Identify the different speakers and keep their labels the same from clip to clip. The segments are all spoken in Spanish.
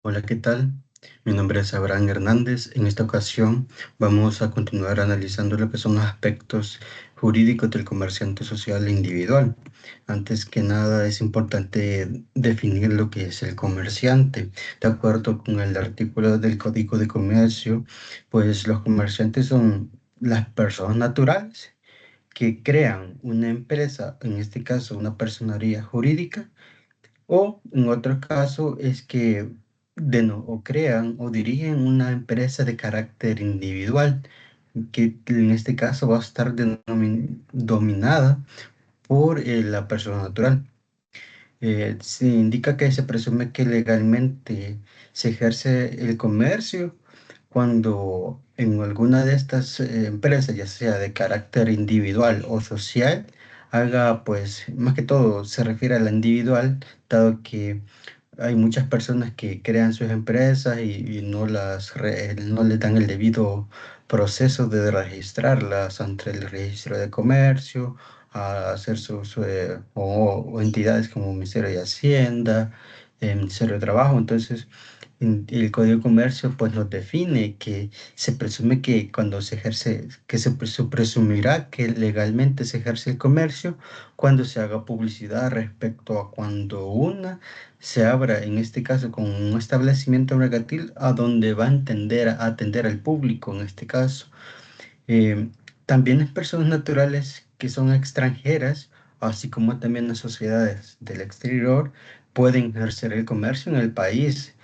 Speaker 1: Hola, ¿qué tal? Mi nombre es Abraham Hernández. En esta ocasión vamos a continuar analizando lo que son los aspectos jurídicos del comerciante social e individual. Antes que nada, es importante definir lo que es el comerciante. De acuerdo con el artículo del Código de Comercio, pues los comerciantes son las personas naturales que crean una empresa, en este caso una personería jurídica, o en otro caso es que o crean o dirigen una empresa de carácter individual, que en este caso va a estar dominada por la persona natural. Se indica que se presume que legalmente se ejerce el comercio cuando en alguna de estas empresas, ya sea de carácter individual o social, haga, pues, más que todo se refiere a la individual, dado que hay muchas personas que crean sus empresas y no no les dan el debido proceso de registrarlas ante el registro de comercio, a hacer o entidades como Ministerio de Hacienda, Ministerio de Trabajo. Entonces, el Código de Comercio pues nos define que se presume que cuando se ejerce, se presumirá que legalmente se ejerce el comercio cuando se haga publicidad respecto a cuando una se abra, en este caso, con un establecimiento mercantil a donde va a atender al público, en este caso. Eh, También las personas naturales que son extranjeras, así como también las sociedades del exterior, pueden ejercer el comercio en el país,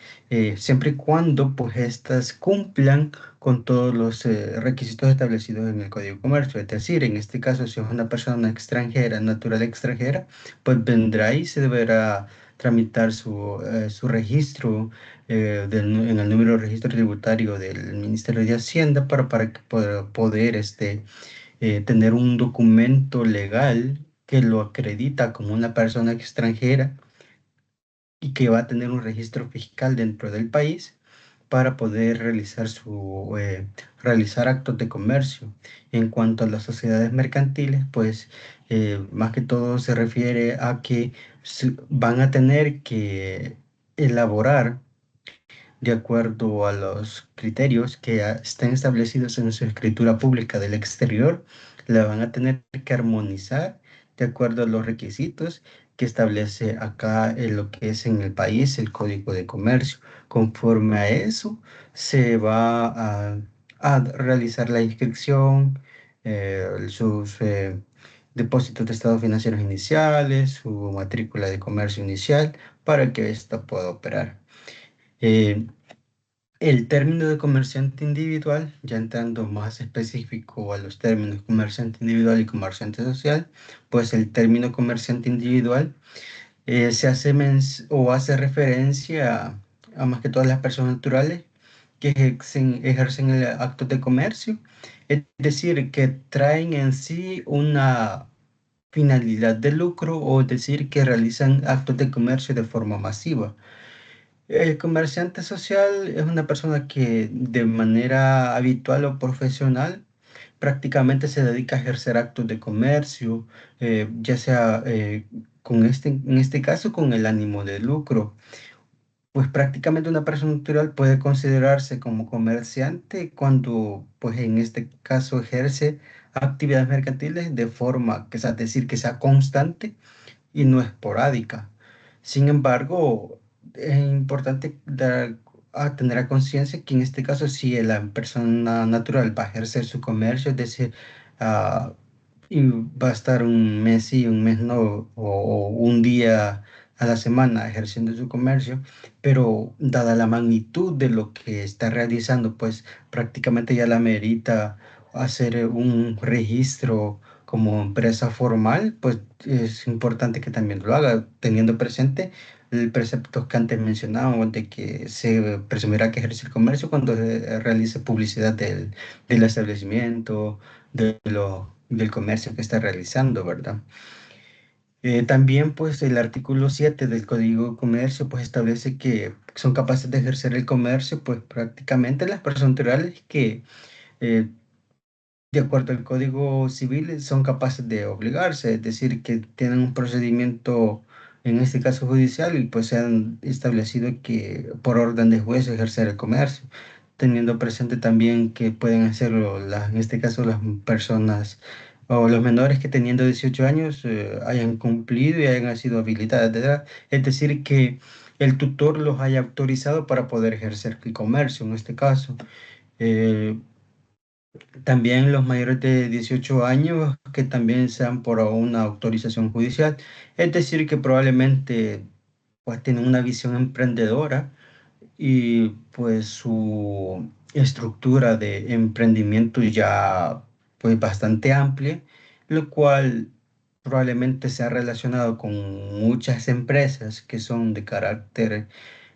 Speaker 1: siempre y cuando pues éstas cumplan con todos los requisitos establecidos en el Código de Comercio. Es decir, en este caso, si es una persona extranjera, natural extranjera, pues vendrá y se deberá tramitar su registro en el número de registro tributario del Ministerio de Hacienda para que poder tener un documento legal que lo acredita como una persona extranjera y que va a tener un registro fiscal dentro del país para poder realizar actos de comercio. En cuanto a las sociedades mercantiles, pues más que todo se refiere a que van a tener que elaborar de acuerdo a los criterios que estén establecidos en su escritura pública del exterior, la van a tener que armonizar de acuerdo a los requisitos que establece acá en lo que es en el país el Código de Comercio. Conforme a eso, se va a realizar la inscripción, sus depósitos de estados financieros iniciales, su matrícula de comercio inicial, para que ésta pueda operar. Eh, el término de comerciante individual, ya entrando más específico a los términos comerciante individual y comerciante social, pues el término comerciante individual se hace o hace referencia a más que todas las personas naturales que ejercen el acto de comercio, es decir, que traen en sí una finalidad de lucro o decir que realizan actos de comercio de forma masiva. El comerciante social es una persona que de manera habitual o profesional prácticamente se dedica a ejercer actos de comercio, ya sea en este caso con el ánimo de lucro. Pues prácticamente una persona natural puede considerarse como comerciante cuando, pues en este caso, ejerce actividades mercantiles de forma, que es decir, que sea constante y no esporádica. Sin embargo, es importante tener a conciencia que en este caso, si la persona natural va a ejercer su comercio, es decir, ah, y va a estar un mes sí, un mes no, o un día a la semana ejerciendo su comercio, pero dada la magnitud de lo que está realizando, pues prácticamente ya la merita hacer un registro como empresa formal, pues es importante que también lo haga, teniendo presente el precepto que antes mencionábamos de que se presumirá que ejerce el comercio cuando se realice publicidad del establecimiento, del comercio que está realizando, ¿verdad? También, pues, el artículo 7 del Código de Comercio, pues, establece que son capaces de ejercer el comercio, pues, prácticamente las personas naturales que eh, de acuerdo al Código Civil, son capaces de obligarse, es decir, que tienen un procedimiento en este caso judicial, y pues se han establecido que por orden de juez ejercer el comercio, teniendo presente también que pueden hacerlo, en este caso, las personas o los menores que teniendo 18 años hayan cumplido y hayan sido habilitadas de edad. Es decir, que el tutor los haya autorizado para poder ejercer el comercio, en este caso. Eh, También los mayores de 18 años que también sean por una autorización judicial. Es decir, que probablemente pues tienen una visión emprendedora y pues su estructura de emprendimiento ya pues bastante amplia, lo cual probablemente se ha relacionado con muchas empresas que son de carácter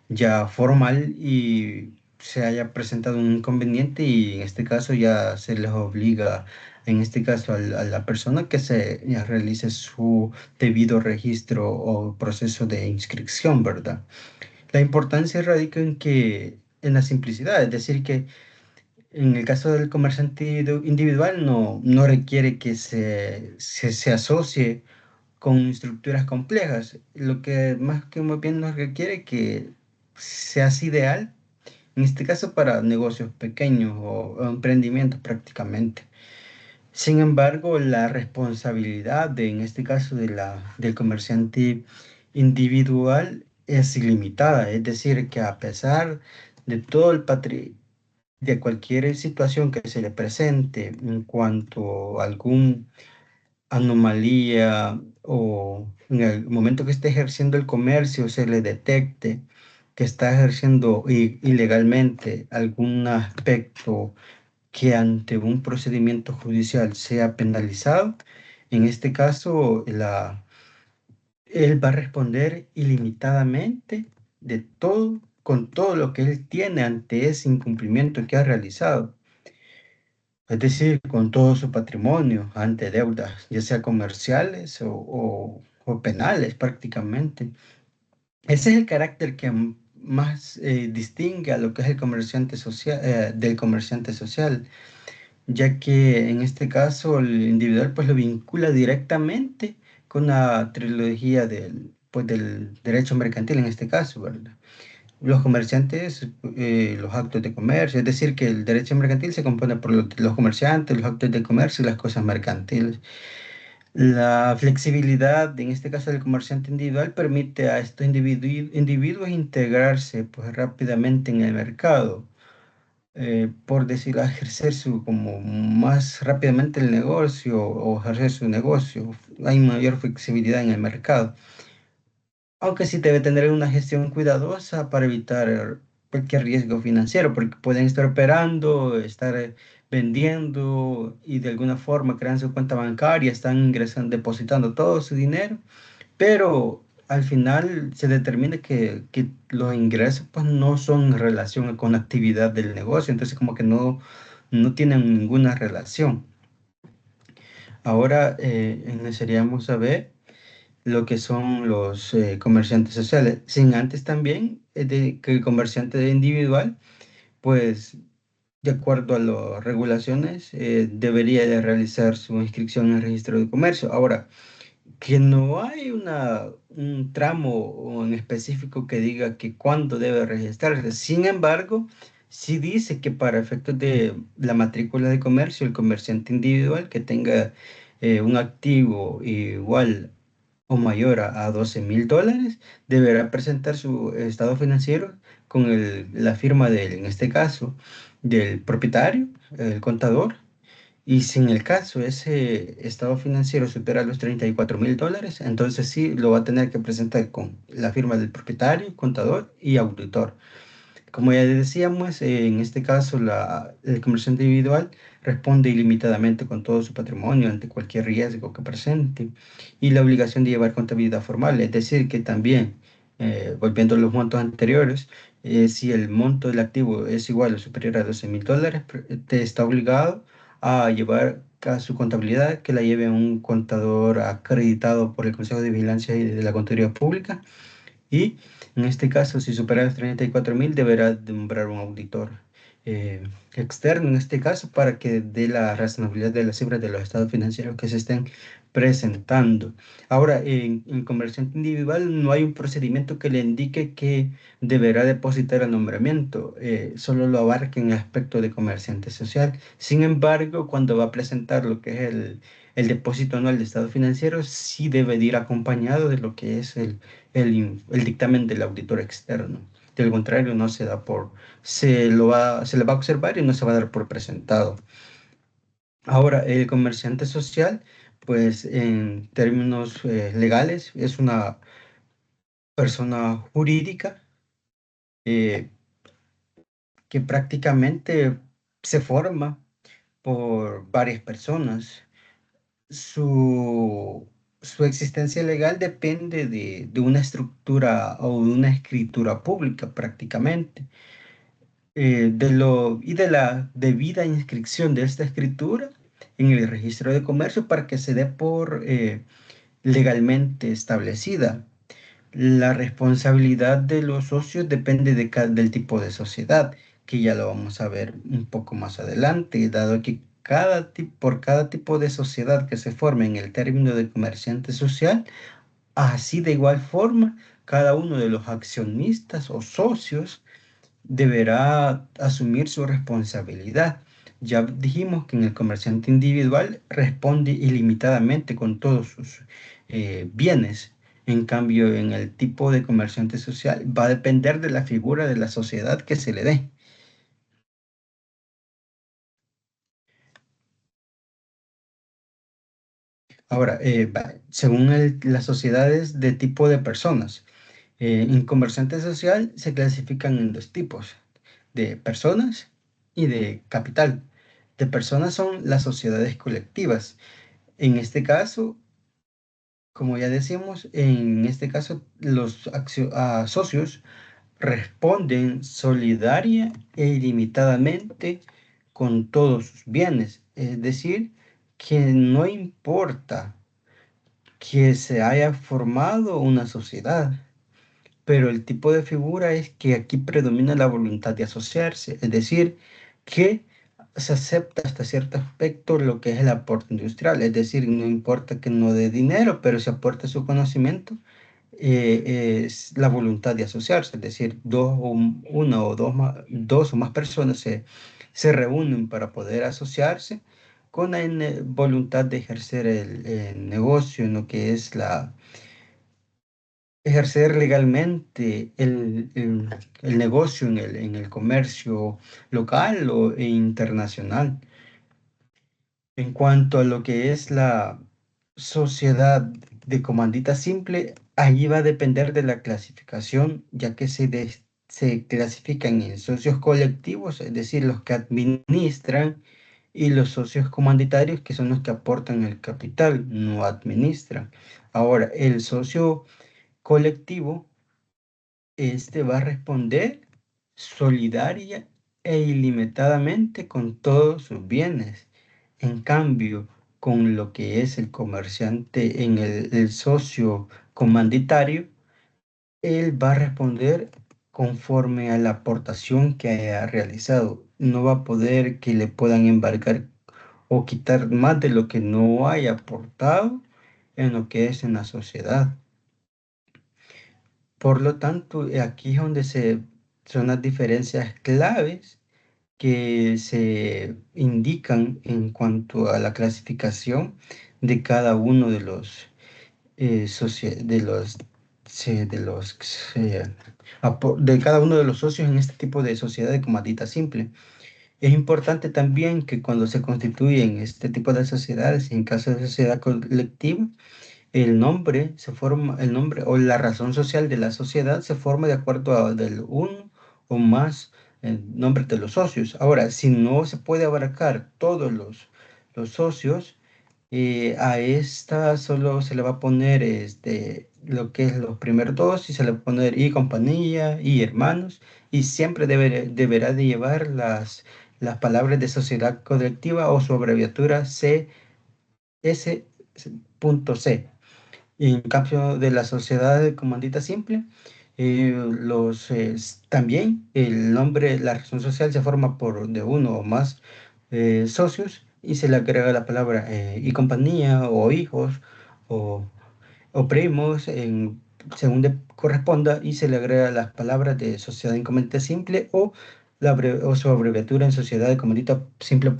Speaker 1: ya formal y se haya presentado un inconveniente y en este caso ya se les obliga, en este caso a la persona que se ya realice su debido registro o proceso de inscripción, ¿verdad? La importancia radica en la simplicidad, es decir, que en el caso del comerciante individual no requiere que se asocie con estructuras complejas. Lo que más que muy bien nos requiere que seas ideal, en este caso para negocios pequeños o emprendimientos prácticamente. Sin embargo, la responsabilidad en este caso del comerciante individual es ilimitada, es decir, que a pesar de todo de cualquier situación que se le presente en cuanto a algún anomalía o en el momento que esté ejerciendo el comercio se le detecte que está ejerciendo ilegalmente algún aspecto que ante un procedimiento judicial sea penalizado, en este caso él va a responder ilimitadamente de todo, con todo lo que él tiene ante ese incumplimiento que ha realizado. Es decir, con todo su patrimonio ante deudas, ya sea comerciales o penales prácticamente. Ese es el carácter que más distingue a lo que es el comerciante social, del comerciante social, ya que en este caso el individual pues lo vincula directamente con la trilogía del derecho mercantil en este caso, ¿verdad? Los comerciantes, los actos de comercio, es decir, que el derecho mercantil se compone por los comerciantes, los actos de comercio y las cosas mercantiles. La flexibilidad, en este caso del comerciante individual, permite a estos individuos integrarse pues, rápidamente en el mercado, por decir, a ejercer como más rápidamente el negocio o ejercer su negocio. Hay mayor flexibilidad en el mercado. Aunque sí debe tener una gestión cuidadosa para evitar cualquier riesgo financiero, porque pueden estar operando, estar vendiendo y de alguna forma crean su cuenta bancaria, están ingresando, depositando todo su dinero, pero al final se determina que los ingresos pues no son en relación con la actividad del negocio, entonces como que no tienen ninguna relación. Ahora necesitaríamos saber lo que son los comerciantes sociales, sin antes también de que el comerciante individual, pues de acuerdo a las regulaciones, debería de realizar su inscripción en el registro de comercio. Ahora, que no hay un tramo en específico que diga que cuándo debe registrarse. Sin embargo, sí dice que para efectos de la matrícula de comercio, el comerciante individual que tenga un activo igual o mayor a $12,000, deberá presentar su estado financiero con la firma en este caso, del propietario, el contador, y si en el caso ese estado financiero supera los $34,000, entonces sí lo va a tener que presentar con la firma del propietario, contador y auditor. Como ya decíamos, en este caso el comerciante individual responde ilimitadamente con todo su patrimonio ante cualquier riesgo que presente y la obligación de llevar contabilidad formal, es decir, que también, volviendo a los montos anteriores, si el monto del activo es igual o superior a $12,000, te está obligado a llevar a su contabilidad, que la lleve un contador acreditado por el Consejo de Vigilancia y de la Contaduría Pública y en este caso, si supera los 34,000, deberá nombrar un auditor. eh, externo en este caso para que dé la razonabilidad de las cifras de los estados financieros que se estén presentando. Ahora, en comerciante individual no hay un procedimiento que le indique que deberá depositar el nombramiento, solo lo abarca en el aspecto de comerciante social. Sin embargo, cuando va a presentar lo que es el depósito anual de estados financieros, sí debe de ir acompañado de lo que es el dictamen del auditor externo. De lo contrario, no se da por, se le va a observar y no se va a dar por presentado. Ahora, el comerciante social, pues en términos legales, es una persona jurídica eh, que prácticamente se forma por varias personas. Su existencia legal depende de una estructura o de una escritura pública prácticamente. Y de la debida inscripción de esta escritura en el registro de comercio para que se dé por legalmente establecida. La responsabilidad de los socios depende del tipo de sociedad, que ya lo vamos a ver un poco más adelante, dado que por cada tipo de sociedad que se forme en el término de comerciante social, así de igual forma, cada uno de los accionistas o socios deberá asumir su responsabilidad. Ya dijimos que en el comerciante individual responde ilimitadamente con todos sus bienes. En cambio, en el tipo de comerciante social va a depender de la figura de la sociedad que se le dé. Ahora, según las sociedades de tipo de personas, en comerciante social se clasifican en dos tipos, de personas y de capital. De personas son las sociedades colectivas. En este caso, como ya decimos, en este caso los socios responden solidaria e ilimitadamente con todos sus bienes. Es decir, que no importa que se haya formado una sociedad, pero el tipo de figura es que aquí predomina la voluntad de asociarse, es decir, que se acepta hasta cierto aspecto lo que es el aporte industrial, es decir, no importa que no dé dinero, pero si aporta su conocimiento, es la voluntad de asociarse, es decir, una o dos o más personas se reúnen para poder asociarse con la voluntad de ejercer el negocio en lo que es ejercer legalmente el negocio en el comercio local e internacional. En cuanto a lo que es la sociedad de comandita simple, ahí va a depender de la clasificación, ya que se clasifican en socios colectivos, es decir, los que administran, y los socios comanditarios, que son los que aportan el capital, no administran. Ahora, el socio colectivo, este va a responder solidaria e ilimitadamente con todos sus bienes. En cambio, con lo que es el comerciante en el socio comanditario, él va a responder conforme a la aportación que haya realizado. No va a poder que le puedan embargar o quitar más de lo que no haya aportado en lo que es en la sociedad. Por lo tanto, aquí es donde son las diferencias claves que se indican en cuanto a la clasificación de cada uno de los, de los, de los, de cada uno de los socios en este tipo de sociedad de comandita simple. Es importante también que cuando se constituyen este tipo de sociedades, en caso de sociedad colectiva, el nombre o la razón social de la sociedad se forma de acuerdo a del uno o más nombres de los socios. Ahora, si no se puede abarcar todos los socios, a esta solo se le va a poner lo que es los primeros dos y se le va a poner y compañía y hermanos y siempre deberá de llevar las palabras de sociedad colectiva o su abreviatura CS.C. En cambio de la sociedad de comandita simple, También el nombre, la razón social se forma por de uno o más socios y se le agrega la palabra y compañía o hijos o, o primos según corresponda y se le agrega las palabras de sociedad en comandita simple o, o su abreviatura en sociedad de comandita simple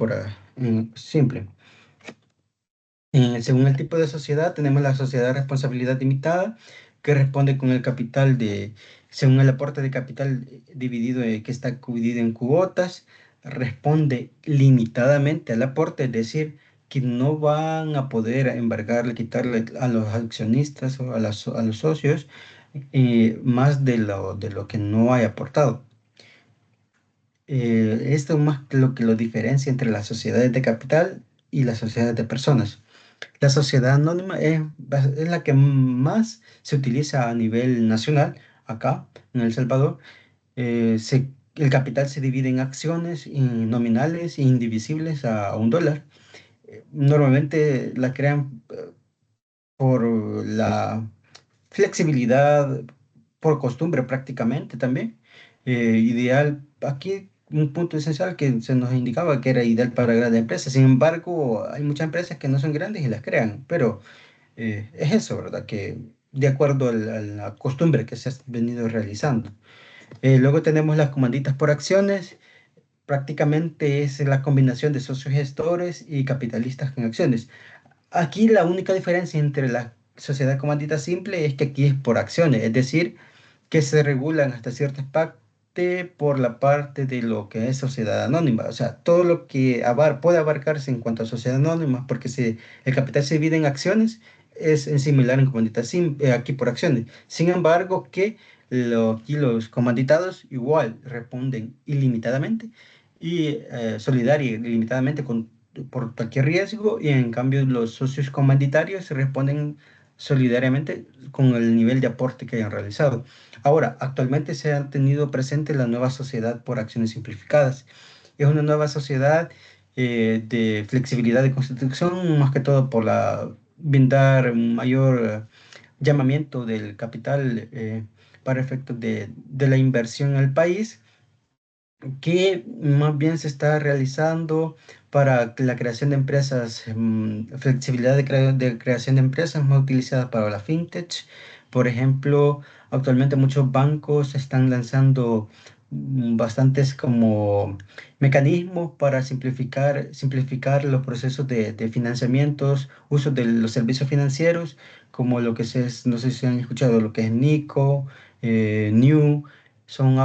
Speaker 1: simple. Según el tipo de sociedad, tenemos la sociedad de responsabilidad limitada, que responde con el capital según el aporte de capital dividido, que está dividido en cuotas, responde limitadamente al aporte, es decir, que no van a poder embargarle, quitarle a los accionistas o a los socios más de lo que no haya aportado. Esto es más lo que lo diferencia entre las sociedades de capital y las sociedades de personas. La sociedad anónima es la que más se utiliza a nivel nacional, acá en El Salvador. El capital se divide en acciones nominales e indivisibles a $1. Normalmente la crean por la flexibilidad, por costumbre prácticamente también. Ideal, aquí un punto esencial que se nos indicaba que era ideal para grandes empresas. Sin embargo, hay muchas empresas que no son grandes y las crean, pero es eso, ¿verdad? Que de acuerdo a la costumbre que se ha venido realizando. Luego tenemos las comanditas por acciones. Prácticamente es la combinación de socios gestores y capitalistas con acciones. Aquí la única diferencia entre la sociedad comandita simple es que aquí es por acciones, es decir, que se regulan hasta cierta parte por la parte de lo que es sociedad anónima. O sea, todo lo que puede abarcarse en cuanto a sociedad anónima, porque el capital se divide en acciones, es en similar en comandita aquí por acciones. Sin embargo, que aquí los comanditados igual responden ilimitadamente y solidaria y ilimitadamente por cualquier riesgo, y en cambio los socios comanditarios responden solidariamente con el nivel de aporte que hayan realizado. Ahora, actualmente se ha tenido presente la nueva sociedad por acciones simplificadas. Es una nueva sociedad de flexibilidad de constitución, más que todo por brindar un mayor llamamiento del capital para efectos de la inversión en el país, que más bien se está realizando para la creación de empresas, flexibilidad de creación de empresas más utilizadas para la fintech. Por ejemplo, actualmente muchos bancos están lanzando bastantes como mecanismos para simplificar los procesos de financiamientos, uso de los servicios financieros, como lo que no sé si han escuchado, lo que es Nico, New. Son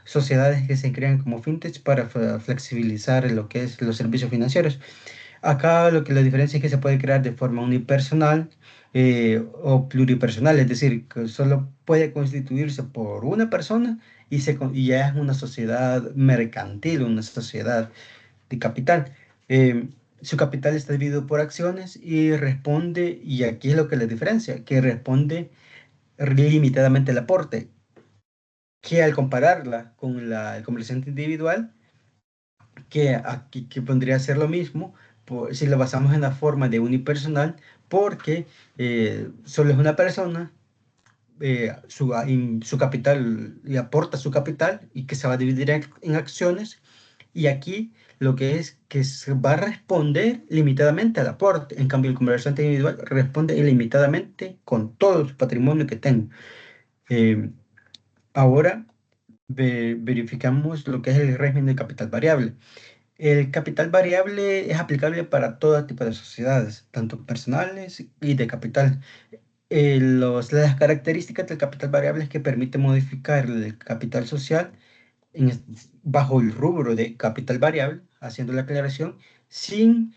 Speaker 1: sociedades que se crean como fintech para flexibilizar lo que es los servicios financieros. Acá la diferencia es que se puede crear de forma unipersonal o pluripersonal, es decir, que solo puede constituirse por una persona y ya es una sociedad mercantil, una sociedad de capital. Su capital está dividido por acciones y responde, y aquí es lo que la diferencia, que responde limitadamente al aporte, que al compararla con el comerciante individual, que aquí que podría ser lo mismo, si lo basamos en la forma de unipersonal, porque solo es una persona, su capital y aporta su capital y que se va a dividir en acciones, y aquí lo que es que se va a responder limitadamente al aporte. En cambio, el comerciante individual responde ilimitadamente con todo su patrimonio que tenga. Eh, Ahora verificamos lo que es el régimen de capital variable. El capital variable es aplicable para todo tipo de sociedades, tanto personales y de capital. Las características del capital variable es que permite modificar el capital social en es- bajo el rubro de capital variable, haciendo la aclaración, sin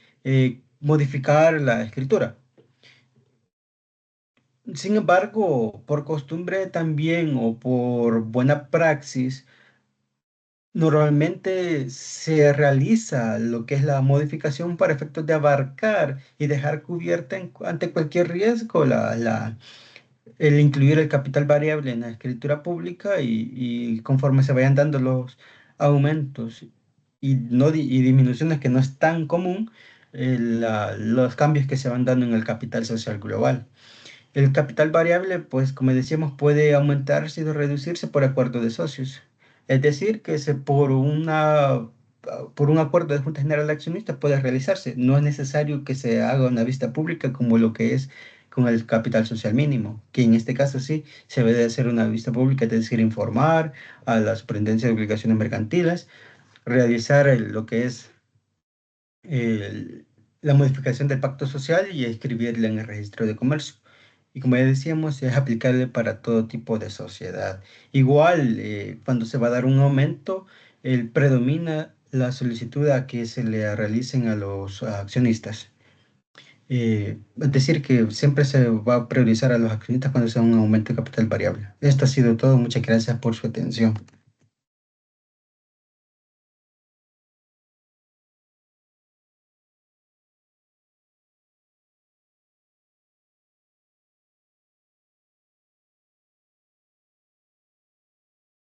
Speaker 1: modificar la escritura. Sin embargo, por costumbre también o por buena praxis, normalmente se realiza lo que es la modificación para efectos de abarcar y dejar cubierta ante cualquier riesgo el incluir el capital variable en la escritura pública, y conforme se vayan dando los aumentos y disminuciones, que no es tan común, los cambios que se van dando en el capital social global. El capital variable, pues como decíamos, puede aumentarse o reducirse por acuerdo de socios. Es decir, que por un acuerdo de Junta General de Accionistas puede realizarse. No es necesario que se haga una vista pública como lo que es con el capital social mínimo, que en este caso sí se debe de hacer una vista pública, es decir, informar a la Superintendencia de Obligaciones Mercantiles, realizar lo que es el- la modificación del pacto social y escribirla en el registro de comercio. Y como ya decíamos, es aplicable para todo tipo de sociedad. Igual, cuando se va a dar un aumento, predomina la solicitud a que se le realicen a los accionistas. Es decir, que siempre se va a priorizar a los accionistas cuando sea un aumento de capital variable. Esto ha sido todo. Muchas gracias por su atención.